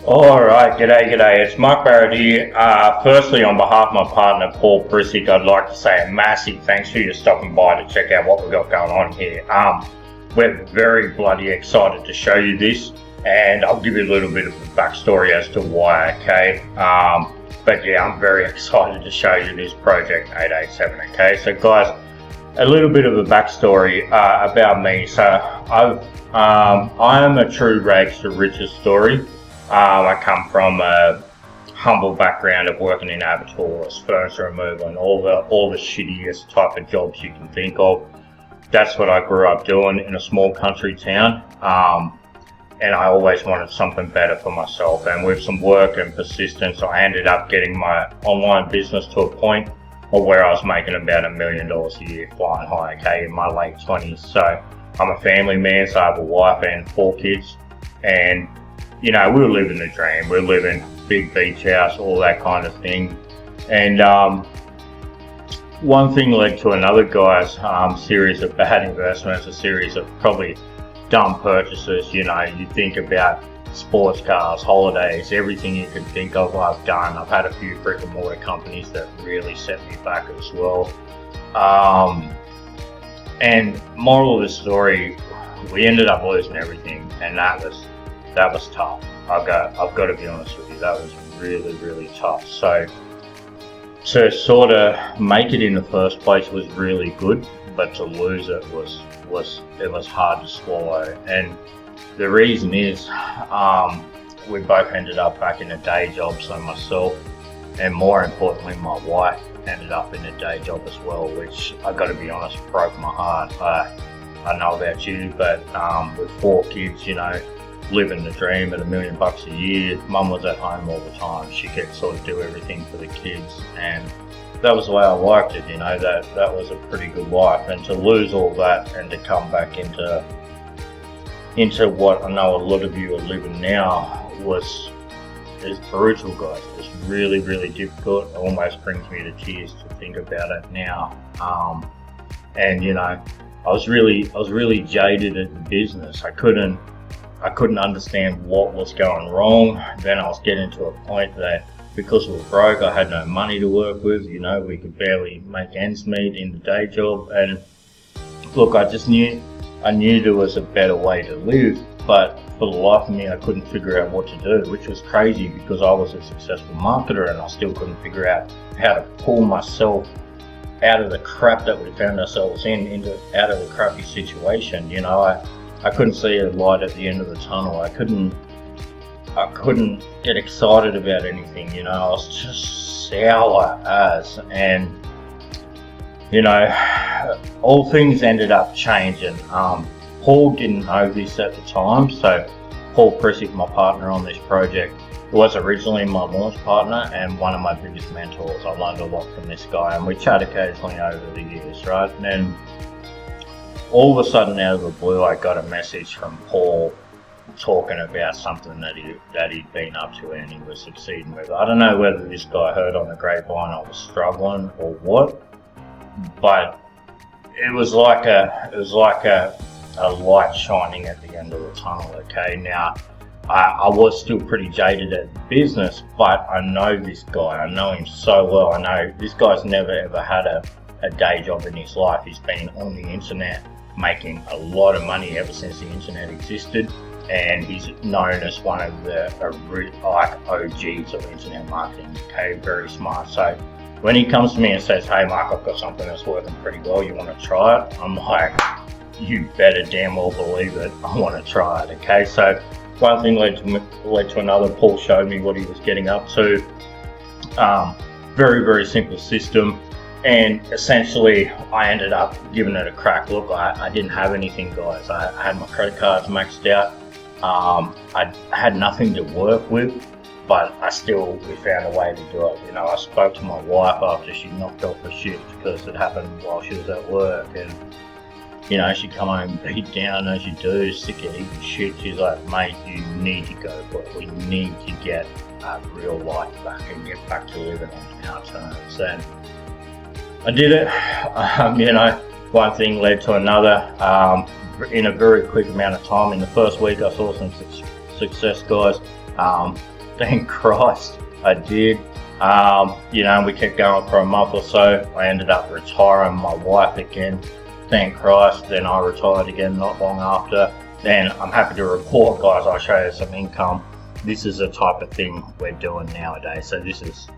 Alright, g'day, it's Mark Barrett here. Firstly, on behalf of my partner Paul Projekt, I'd like to say a massive thanks for you stopping by to check out what we've got going on here. We're very bloody excited to show you this, and I'll give you a little bit of a backstory as to why, okay? But yeah, I'm very excited to show you this Projekt 887, okay? So guys, a little bit of a backstory about me. So I am a true rags to riches story. I come from a humble background of working in abattoirs, furniture removal, and all the shittiest type of jobs you can think of. That's what I grew up doing in a small country town, and I always wanted something better for myself. And with some work and persistence, I ended up getting my online business to a point of where I was making about $1 million a year flying high, okay, in my late 20s. So I'm a family man, so I have a wife and 4 kids, and you know, we were living the dream. We were living big beach house, all that kind of thing. And one thing led to another, guys. Series of bad investments, a series of probably dumb purchases. You know, you think about sports cars, holidays, everything you can think of I've done. I've had a few brick and mortar companies that really set me back as well. And moral of the story, we ended up losing everything, and that was tough. I've got to be honest with you, that was really tough. So to sort of make it in the first place was really good, but to lose it was hard to swallow. And the reason is we both ended up back in a day job. So myself, and more importantly my wife, ended up in a day job as well, which I got to be honest, broke my heart. I know about you, but with 4 kids, you know, living the dream at $1 million a year. Mum was at home all the time. She could sort of do everything for the kids, and that was the way I liked it. You know, that was a pretty good life. And to lose all that and to come back into what I know a lot of you are living now is brutal, guys. It's really difficult. It almost brings me to tears to think about it now. And you know, I was really jaded at the business. I couldn't understand what was going wrong. Then I was getting to a point that because we were broke, I had no money to work with. You know, we could barely make ends meet in the day job. And look, I knew there was a better way to live, but for the life of me, I couldn't figure out what to do, which was crazy because I was a successful marketer and I still couldn't figure out how to pull myself out of the crap that we found ourselves out of the crappy situation. You know, I couldn't see a light at the end of the tunnel. I couldn't get excited about anything, you know. I was just sour as, and you know, all things ended up changing. Paul didn't know this at the time, so Paul Projekt, my partner on this project, was originally my launch partner and one of my biggest mentors. I learned a lot from this guy, and we chat occasionally over the years, right? And all of a sudden, out of the blue, I got a message from Paul talking about something that he'd been up to and he was succeeding with. I don't know whether this guy heard on the grapevine I was struggling or what, but it was like a light shining at the end of the tunnel. Okay, now I was still pretty jaded at the business, but I know this guy. I know him so well. I know this guy's never ever had a day job in his life. He's been on the internet making a lot of money ever since the internet existed, and he's known as one of the OGs of internet marketing. Okay, very smart. So when he comes to me and says, "Hey Mark, I've got something that's working pretty well, you want to try it?" I'm like, you better damn well believe it, I want to try it. Okay, so one thing led to another. Paul showed me what he was getting up to. Very simple system. And essentially, I ended up giving it a crack. Look, I didn't have anything, guys. I had my credit cards maxed out. I had nothing to work with, but we found a way to do it. You know, I spoke to my wife after she knocked off her shift because it happened while she was at work, and you know, she come home beat down as you do, sick of eating shit. She's like, "Mate, you need to go for it. We need to get real life back and get back to living on our terms." And I did it. You know, one thing led to another. In a very quick amount of time, in the first week, I saw some success, guys. Thank Christ I did. You know, we kept going for a month or so. I ended up retiring my wife again. Thank Christ. Then I retired again not long after. Then I'm happy to report, guys, I'll show you some income. This is the type of thing we're doing nowadays. So this is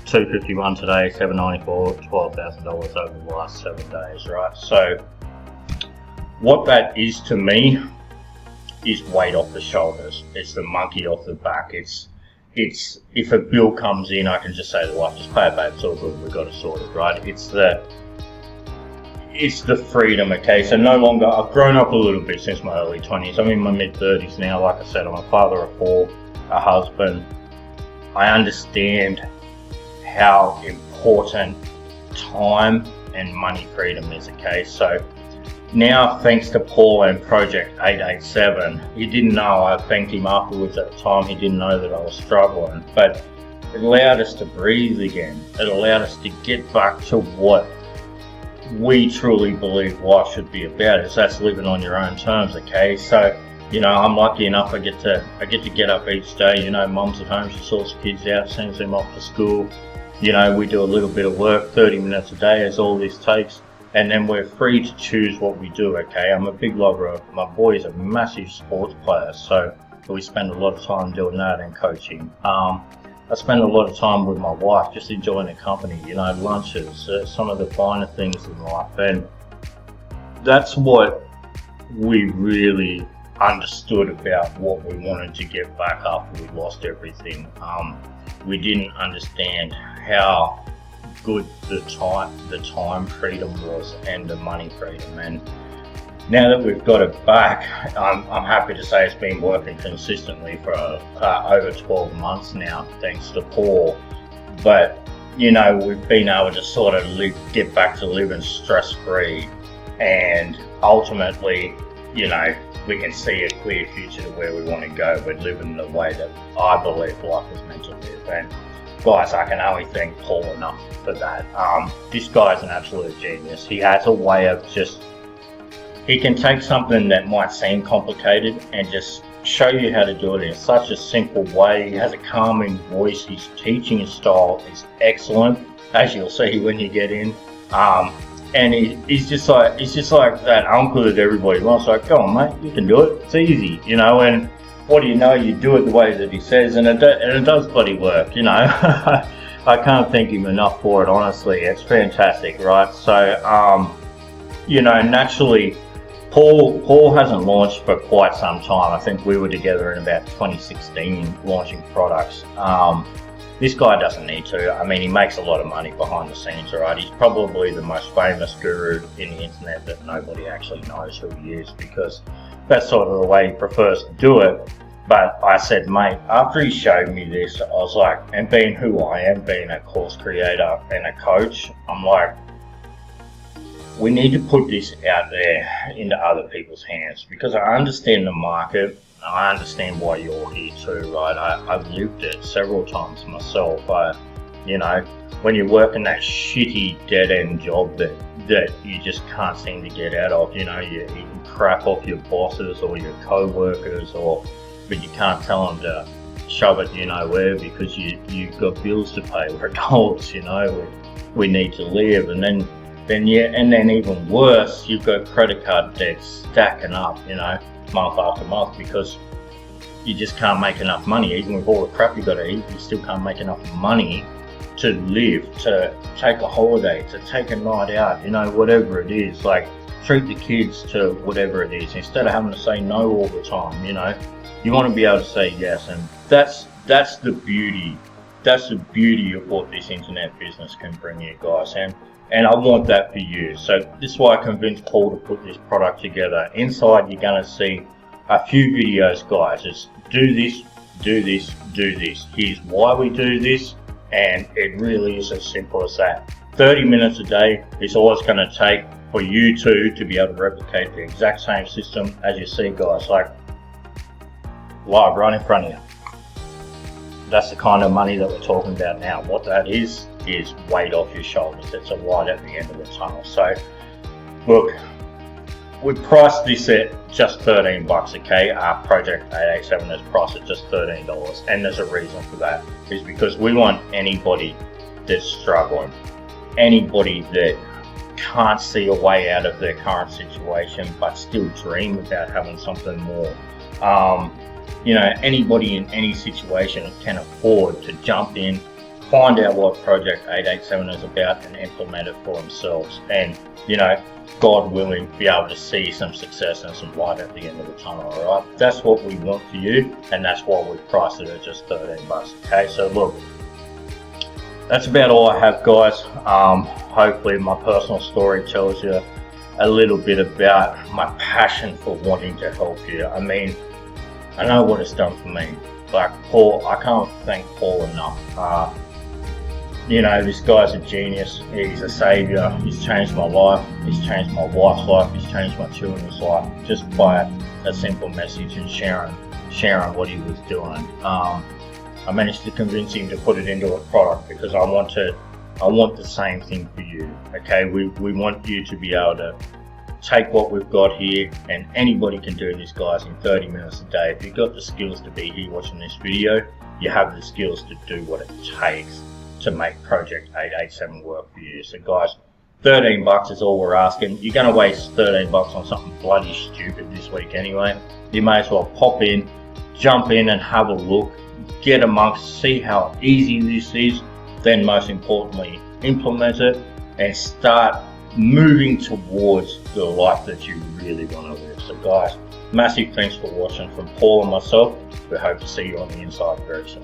$251 today, $794, $12,000 over the last 7 days, right? So what that is to me is weight off the shoulders. It's the monkey off the back. It's if a bill comes in, I can just say to the wife, just pay it, babe, it's all good, we've got it sorted, right? It's the freedom, okay? So no longer, I've grown up a little bit since my early 20s. I'm in my mid-30s now. Like I said, I'm a father of 4, a husband. I understand how important time and money freedom is, okay? So now, thanks to Paul and Projekt 887, he didn't know, I thanked him afterwards at the time, he didn't know that I was struggling, but it allowed us to breathe again. It allowed us to get back to what we truly believe life should be about, is that's living on your own terms, okay? So, you know, I'm lucky enough I get to get up each day. You know, mum's at home, she sorts kids out, sends them off to school. You know, we do a little bit of work, 30 minutes a day is all this takes, and then we're free to choose what we do, okay? I'm a big lover of, my boy's a massive sports player, so we spend a lot of time doing that and coaching. I spend a lot of time with my wife, just enjoying the company, you know, lunches, some of the finer things in life. And that's what we really understood about what we wanted to get back after we lost everything. We didn't understand how good the time freedom was and the money freedom. And now that we've got it back, I'm happy to say it's been working consistently for over 12 months now, thanks to Paul. But, you know, we've been able to sort of get back to living stress-free, and ultimately, you know, we can see a clear future to where we want to go. We're living the way that I believe life is meant to live. And guys, I can only thank Paul enough for that. This guy's an absolute genius. He has a way of he can take something that might seem complicated and just show you how to do it in such a simple way. He has a calming voice. His teaching style is excellent, as you'll see when you get in. And he's just like that uncle that everybody wants. Like, go on, mate, you can do it. It's easy, you know. And what do you know? You do it the way that he says, and it does bloody work, you know. I can't thank him enough for it. Honestly, it's fantastic, right? So, you know, naturally, Paul hasn't launched for quite some time. I think we were together in about 2016 launching products. This guy doesn't need to. I mean, he makes a lot of money behind the scenes, right? He's probably the most famous guru in the internet that nobody actually knows who he is, because that's sort of the way he prefers to do it. But I said, mate, after he showed me this, I was like, and being who I am, being a course creator and a coach, I'm like, we need to put this out there into other people's hands, because I understand the market. I understand why you're here too, right? I've lived it several times myself. You know, when you're working that shitty dead-end job that you just can't seem to get out of, you know, you're eating crap off your bosses or your co-workers, but you can't tell them to shove it, you know where, because you've got bills to pay. We're adults, you know, we need to live. And then even worse, you've got credit card debts stacking up, you know, month after month, because you just can't make enough money. Even with all the crap you got to eat, you still can't make enough money to live, to take a holiday, to take a night out, you know, whatever it is. Like, treat the kids to whatever it is, instead of having to say no all the time, you know. You want to be able to say yes, and that's the beauty. That's the beauty of what this internet business can bring you, guys. And I want that for you. So this is why I convinced Paul to put this product together. Inside, you're going to see a few videos, guys. It's do this, do this, do this. Here's why we do this. And it really is as simple as that. 30 minutes a day is all it's going to take for you to be able to replicate the exact same system as you see, guys. Like, live right in front of you. That's the kind of money that we're talking about now. What that is weight off your shoulders. It's a light at the end of the tunnel. So, look, we priced this at just $13, okay? Our Projekt 887 is priced at just $13, and there's a reason for that. Is because we want anybody that's struggling, anybody that can't see a way out of their current situation but still dream about having something more. You know, anybody in any situation can afford to jump in, find out what Projekt 887 is about and implement it for themselves, and, you know, God willing, be able to see some success and some light at the end of the tunnel. Alright, that's what we want for you, and that's why we priced it at just $13. Okay, so look, that's about all I have, guys. Hopefully my personal story tells you a little bit about my passion for wanting to help you. I mean, I know what it's done for me. Like Paul, I can't thank Paul enough. You know, this guy's a genius. He's a savior. He's changed my life. He's changed my wife's life. He's changed my children's life just by a simple message and sharing what he was doing. I managed to convince him to put it into a product because I want the same thing for you. Okay, we want you to be able to take what we've got here, and anybody can do this, guys, in 30 minutes a day. If you've got the skills to be here watching this video, you have the skills to do what it takes to make Projekt 887 work for you. So guys, $13 is all we're asking. You're going to waste $13 on something bloody stupid this week anyway. You may as well pop in, jump in and have a look, get amongst, see how easy this is, then most importantly, implement it and start moving towards the life that you really want to live. So guys, massive thanks for watching from Paul and myself. We hope to see you on the inside very soon.